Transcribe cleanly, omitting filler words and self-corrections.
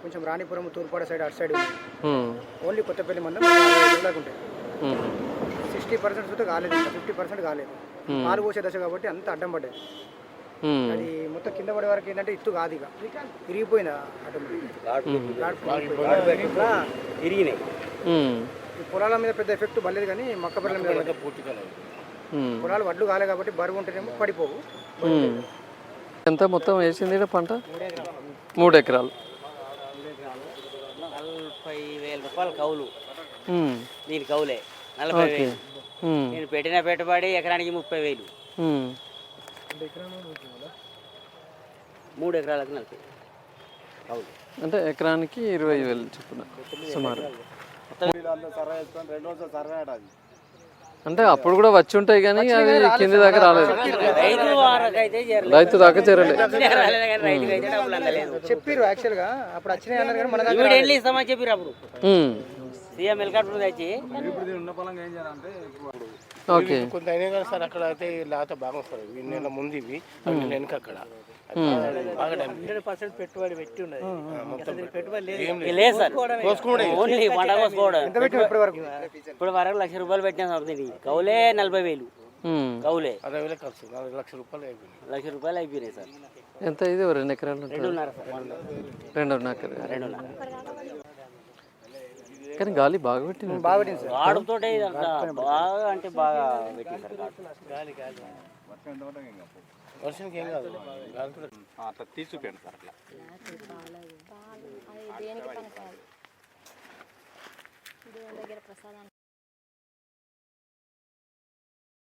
కొంచెం రాణిపురం తూర్పాడ సైడ్ అటు side only Kothapalli మండలం 60 దాకా ఉంటాయి. 60% సుతా కాలేదు, 50% కాలేదు. పాలు పోసే దశ కాబట్టి అంత అడ్డం పడ్డది. అది మొత్తం కింద పడే వరకు ఏంటంటే ఇత్తు కాదు, ఇక ఇరిగిపోయింది. ఇరిగినాయి. పొలాల మీద పెద్ద ఎఫెక్ట్ పడలేదు కానీ మక్క పొలాల మీద పొలాలు వడ్లు కాలే కాబట్టి బరువు ఉంటేనేమో పడిపోవు. ఎంత మొత్తం వేసింది పంట? 3 ఎకరాలు. 40,000 రూపాయలు కౌలు. దీని కౌలే 40,000. నేను పెట్టిన పెట్టుబడి ఎకరానికి 30,000. 3 ఎకరాలకు 40 కౌలు. అంటే ఎకరానికి 20,000 చొప్పున సుమారు. అంటే అప్పుడు కూడా వచ్చి ఉంటాయి కానీ అవి కింది దాకా రాలేదు. రైతు దాకా చేరలేదు. చెప్పారు యాక్చువల్గా అప్పుడు వచ్చినాయి అన్నారు కానీ మన దగ్గర ఇస్తామని చెప్పారు అప్పుడు. సీఎం హెలికాప్టర్ తెచ్చి ఓకే కొంత అయినా కదా సార్. అక్కడ అయితే లేకపోతే బాగా వస్తుంది. ఈ నెల ముందు ఇవి వెనక అక్కడ 100% పెట్టుబడి పెట్టి ఉన్నది. లేదు సార్, ఓన్లీ పంట కోసుకోవడం. ఇప్పుడు వరకు 1,00,000 రూపాయలు పెట్టినా కౌలే 40,000. కౌలే 60,000 ఖర్చు. 4,00,000 రూపాయలు అయిపోయింది. 1,00,000 రూపాయలు అయిపోయినాయి సార్. ఎంత ఇది? 2 ఎకరాలు. 2.5 సార్. 2.5. కానీ గాలి బాగా పెట్టింది. గాడుతో బాగా అంటే బాగా పెట్టింది సార్. వర్షానికి ఏం కాదు. అట్లా తీసి చూపించండి సార్. అట్లా